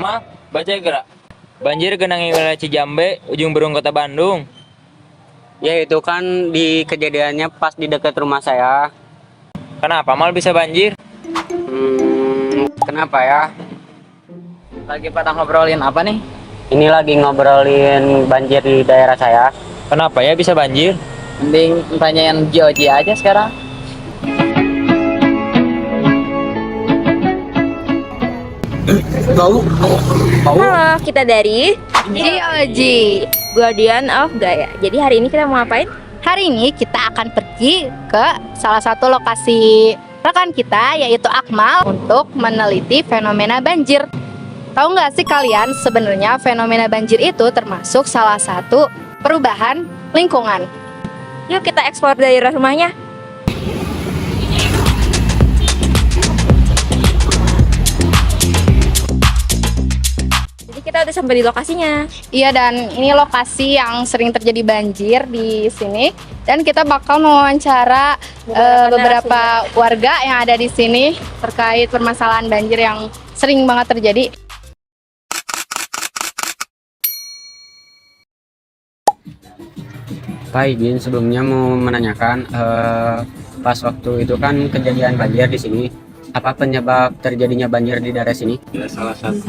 Ma, baca gerak. Banjir genangi wilayah Cijambe, ujung Berung Kota Bandung. Ya itu kan di kejadiannya pas di dekat rumah saya. Kenapa mal bisa banjir? Kenapa ya? Lagi pada ngobrolin apa nih? Ini lagi ngobrolin banjir di daerah saya. Kenapa ya bisa banjir? Mending tanyain Joji aja sekarang. Halo, kita dari GOG, Guardian of Gaia. Jadi hari ini kita mau ngapain? Hari ini kita akan pergi ke salah satu lokasi rekan kita, yaitu Akmal, untuk meneliti fenomena banjir. Tahu nggak sih kalian, sebenarnya fenomena banjir itu termasuk salah satu perubahan lingkungan. Yuk kita eksplor daerah rumahnya. Jadi kita udah sampai di lokasinya. Iya, dan ini lokasi yang sering terjadi banjir di sini. Dan kita bakal mewawancara beberapa warga yang ada di sini terkait permasalahan banjir yang sering banget terjadi. Pak izin sebelumnya mau menanyakan pas waktu itu kan kejadian banjir di sini. Apa penyebab terjadinya banjir di daerah sini? Ya salah satu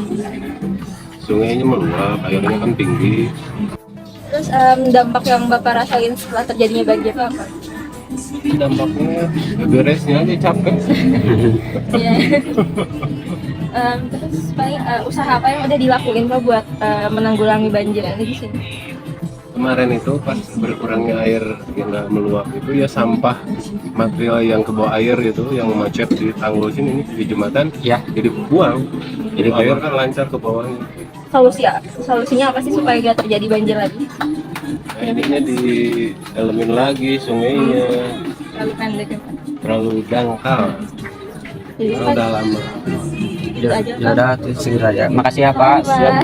sungainya meluap, airnya kan tinggi. Terus dampak yang Bapak rasain setelah terjadinya banjir itu apa? Dampaknya ya beresnya aja capek. Iya. Terus paling usaha apa yang udah dilakuin Pak buat menanggulangi banjir yang ada di sini? Kemarin itu pas berkurangnya air yang nggak meluap itu ya sampah material yang ke bawah air itu yang macet di tanggul sini nih, di jembatan Ya, jadi buang. Jadi air kan lancar ke bawahnya. Solusinya apa sih supaya gak terjadi banjir lagi? Nah, ininya di elemen lagi sungainya Terlalu pendek ya Pak. terlalu dangkal, Jadi terlalu Pak, dalam. ya udah segera ya. Makasih ya Pak. Siap.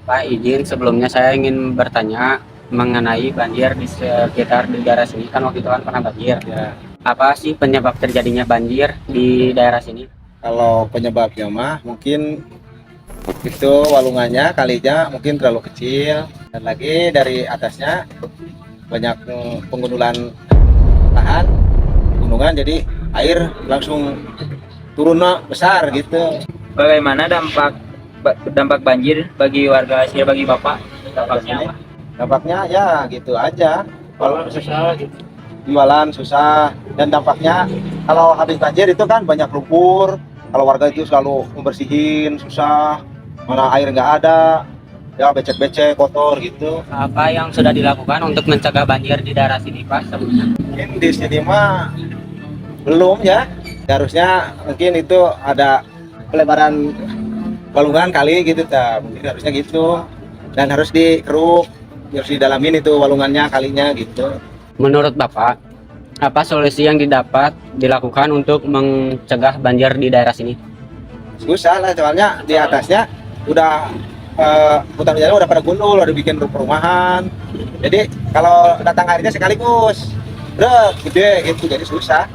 Pak izin sebelumnya saya ingin bertanya mengenai banjir di sekitar di daerah sini, kan waktu itu kan pernah banjir. Ya, Apa sih penyebab terjadinya banjir di daerah sini? Kalau penyebabnya mah mungkin itu walungannya, kalinya mungkin terlalu kecil, dan lagi dari atasnya banyak penggundulan lahan, gunungan, jadi air langsung turunnya besar gitu. Bagaimana dampak banjir bagi warga sini, bagi Bapak? Dampaknya apa? Dampaknya ya gitu aja, kalau susah gitu. jualan susah, dan dampaknya kalau habis banjir itu kan banyak lumpur, kalau warga itu selalu membersihin susah, mana air nggak ada, ya becek-becek kotor gitu. Apa yang sudah dilakukan untuk mencegah banjir di daerah sini Pak sebelumnya? Mungkin di sini mah belum ya, harusnya mungkin itu ada pelebaran walungan kali gitu, mungkin harusnya gitu, dan harus dikeruk, harus didalamin itu walungannya kalinya gitu. Menurut Bapak, apa solusi yang dilakukan untuk mencegah banjir di daerah sini? Susah lah, soalnya di atasnya udah hutan hujannya udah pada gundul, udah bikin perumahan, jadi kalau datang airnya sekaligus gede gitu, jadi susah.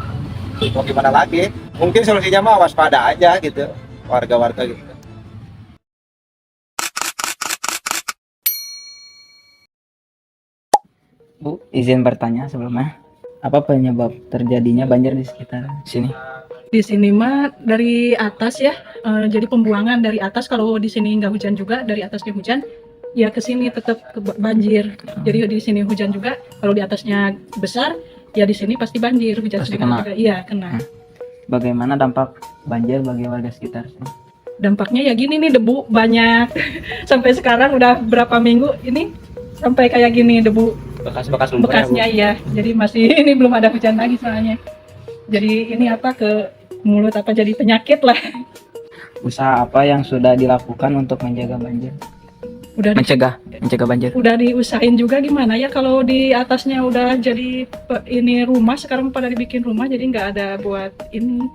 Mau gimana lagi, mungkin solusinya mah waspada aja gitu, warga-warga gitu. Bu, izin bertanya sebelumnya. Apa penyebab terjadinya banjir di sekitar sini? Di sini mah dari atas ya, jadi pembuangan dari atas. Kalau di sini nggak hujan juga, dari atasnya hujan, ya ke sini tetap banjir. Jadi di sini hujan juga, kalau di atasnya besar, ya di sini pasti banjir. Hujan Pasti sedikit kena. juga, iya kena. Bagaimana dampak banjir bagi warga sekitar sini? Dampaknya ya gini nih, debu banyak. Sampai sekarang udah berapa minggu ini sampai kayak gini debu Bekas-bekas lumpur bekasnya ya. Jadi masih ini belum ada hujan lagi soalnya. Jadi ini apa ke mulut apa jadi penyakit lah. Usaha apa yang sudah dilakukan untuk menjaga banjir? Udah Mencegah banjir. udah diusahain juga gimana ya, kalau di atasnya udah jadi ini rumah, sekarang pada dibikin rumah, jadi nggak ada buat ini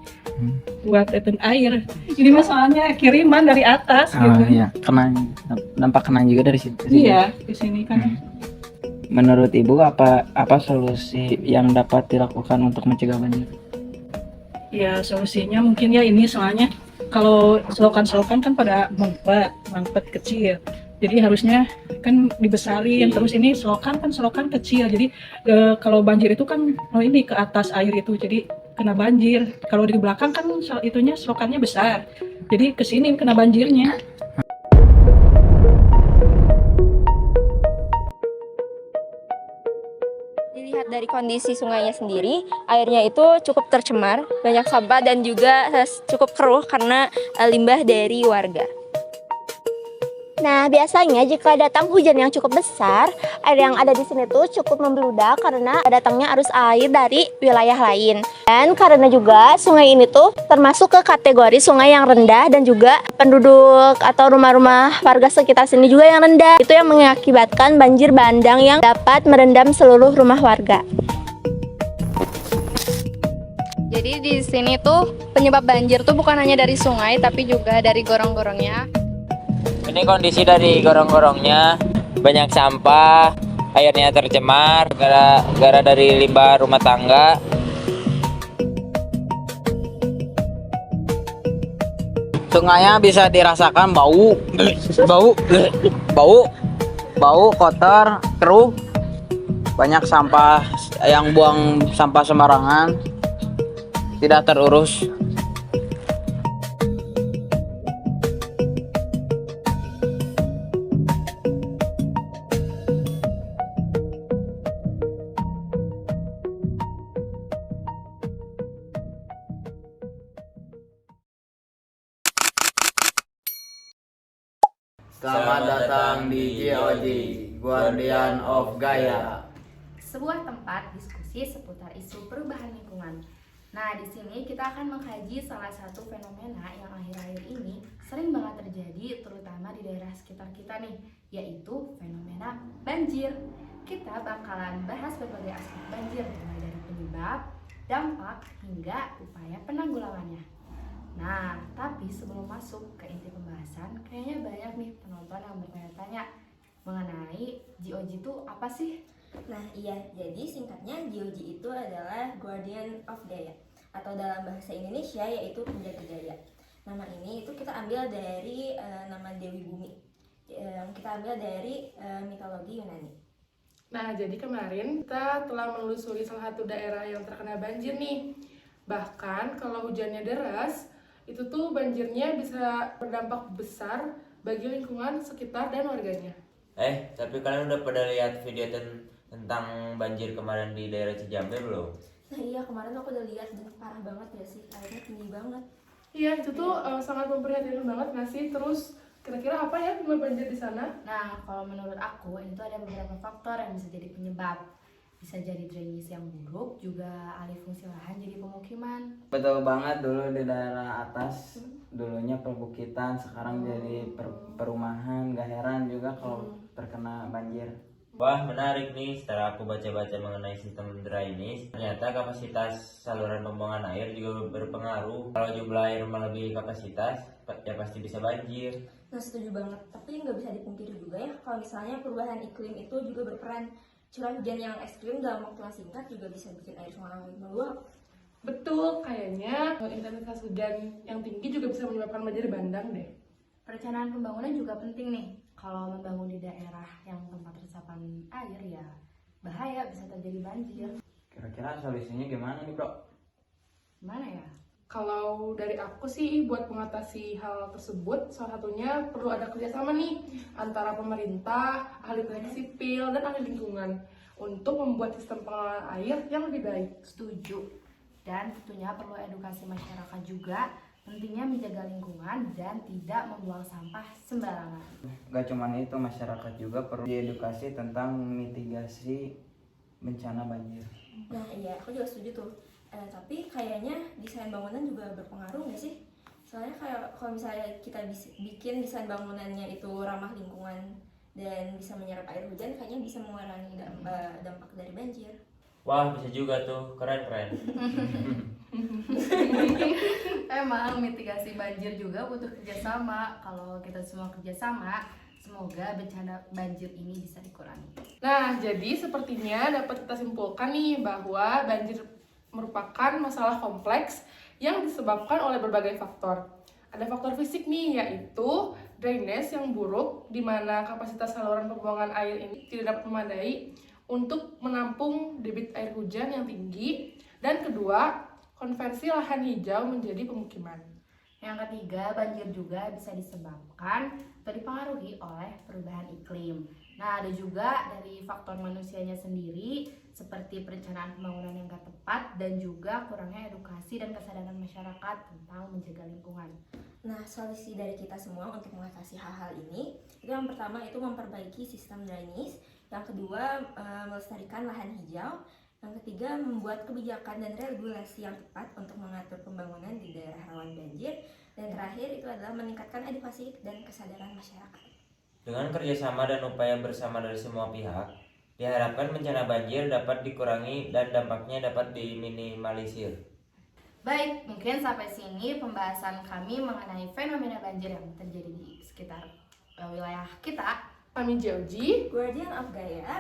buat retensi air. Ini masalahnya kiriman dari atas gitu. Iya, dampak kena juga dari situ. Iya, di sini kan. Menurut Ibu apa solusi yang dapat dilakukan untuk mencegah banjir? Ya solusinya mungkin ya ini, soalnya kalau selokan-selokan kan pada mampet kecil. Jadi harusnya kan dibesarin, terus ini selokan kecil. Jadi kalau banjir itu kan ini ke atas air itu, jadi kena banjir. Kalau di belakang kan itunya selokannya besar. Jadi ke sini kena banjirnya. Dilihat dari kondisi sungainya sendiri, airnya itu cukup tercemar, banyak sampah dan juga cukup keruh karena limbah dari warga. Nah, biasanya jika datang hujan yang cukup besar, air yang ada di sini tuh cukup membludak karena datangnya arus air dari wilayah lain. Dan karena juga sungai ini tuh termasuk ke kategori sungai yang rendah dan juga penduduk atau rumah-rumah warga sekitar sini juga yang rendah. Itu yang mengakibatkan banjir bandang yang dapat merendam seluruh rumah warga. Jadi di sini tuh penyebab banjir tuh bukan hanya dari sungai tapi juga dari gorong-gorongnya. Ini kondisi dari gorong-gorongnya, banyak sampah, airnya tercemar gara-gara dari limbah rumah tangga. Sungainya bisa dirasakan bau kotor, keruh, banyak sampah yang buang sampah sembarangan, tidak terurus. Selamat datang di GOG, Guardian of Gaia. Sebuah tempat diskusi seputar isu perubahan lingkungan. Nah, di sini kita akan mengkaji salah satu fenomena yang akhir-akhir ini sering banget terjadi terutama di daerah sekitar kita nih, yaitu fenomena banjir. Kita bakalan bahas berbagai aspek banjir mulai dari penyebab, dampak, hingga upaya penanggulangannya. Nah, tapi sebelum masuk ke inti pembahasan, kayaknya banyak nih penonton yang bertanya-tanya mengenai GOG itu apa sih? Nah iya, jadi singkatnya GOG itu adalah Guardian of Gaia, atau dalam bahasa Indonesia yaitu penjaga Gaia. Nama ini itu kita ambil dari nama Dewi Bumi, kita ambil dari mitologi Yunani. Nah, jadi kemarin kita telah menelusuri salah satu daerah yang terkena banjir nih. Bahkan kalau hujannya deras, itu tuh banjirnya bisa berdampak besar bagi lingkungan sekitar dan warganya. Tapi kalian udah pada lihat video tentang banjir kemarin di daerah Cijambe belum? Nah iya, kemarin aku udah lihat dan parah banget ya sih, airnya tinggi banget. Iya, itu tuh sangat memprihatinkan banget nggak sih? Terus kira-kira apa ya penyebab banjir di sana? Nah, kalau menurut aku itu ada beberapa faktor yang bisa jadi penyebab. Bisa jadi drainase yang buruk, juga alih fungsi lahan jadi pemukiman. Betul banget, dulu di daerah atas dulunya perbukitan, sekarang jadi perumahan. Gak heran juga kalau terkena banjir. Wah, menarik nih. Setelah aku baca-baca mengenai sistem drainase, ternyata kapasitas saluran pembuangan air juga berpengaruh. Kalau jumlah air melebihi kapasitas, ya pasti bisa banjir. Nah setuju banget, tapi nggak bisa dipungkiri juga ya kalau misalnya perubahan iklim itu juga berperan. Curah hujan yang ekstrim dalam waktu yang singkat juga bisa bikin air sungai meluap. Betul, kayaknya intensitas hujan yang tinggi juga bisa menyebabkan banjir bandang deh. Perencanaan pembangunan juga penting nih. Kalau membangun di daerah yang tempat resapan air ya bahaya, bisa terjadi banjir. Kira-kira solusinya gimana nih, Bro? Gimana ya? Kalau dari aku sih buat mengatasi hal tersebut, salah satunya perlu ada kerjasama nih antara pemerintah, ahli teknik sipil, dan ahli lingkungan untuk membuat sistem pengelolaan air yang lebih baik. Setuju. Dan tentunya perlu edukasi masyarakat juga, pentingnya menjaga lingkungan dan tidak membuang sampah sembarangan. Gak cuma itu, masyarakat juga perlu diedukasi tentang mitigasi bencana banjir. Nah iya, aku juga setuju tuh. Tapi kayaknya desain bangunan juga berpengaruh nggak sih? Soalnya kalau misalnya kita bikin desain bangunannya itu ramah lingkungan dan bisa menyerap air hujan, kayaknya bisa mengurangi dampak dari banjir. Wah, bisa juga tuh. Keren-keren. Emang mitigasi banjir juga butuh kerjasama. Kalau kita semua kerjasama, semoga bencana banjir ini bisa dikurangi. Nah, jadi sepertinya dapat kita simpulkan nih bahwa banjir merupakan masalah kompleks yang disebabkan oleh berbagai faktor. Ada faktor fisik nih, yaitu drainase yang buruk, di mana kapasitas saluran pembuangan air ini tidak dapat memadai untuk menampung debit air hujan yang tinggi. Dan kedua, konversi lahan hijau menjadi pemukiman. Yang ketiga, banjir juga bisa disebabkan atau dipengaruhi oleh perubahan iklim. Nah, ada juga dari faktor manusianya sendiri, seperti perencanaan pembangunan yang gak tepat dan juga kurangnya edukasi dan kesadaran masyarakat tentang menjaga lingkungan. Nah, solusi dari kita semua untuk mengatasi hal-hal ini, itu yang pertama itu memperbaiki sistem drainase, yang kedua melestarikan lahan hijau, yang ketiga membuat kebijakan dan regulasi yang tepat untuk mengatur pembangunan di daerah rawan banjir, dan terakhir itu adalah meningkatkan edukasi dan kesadaran masyarakat. Dengan kerjasama dan upaya bersama dari semua pihak, diharapkan bencana banjir dapat dikurangi dan dampaknya dapat diminimalisir. Baik, mungkin sampai sini pembahasan kami mengenai fenomena banjir yang terjadi di sekitar wilayah kita. Kami Georgie, Guardian of Gaia,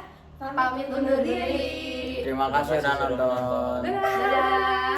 Pamit undur diri. Terima kasih udah nonton. dadah! Dadah!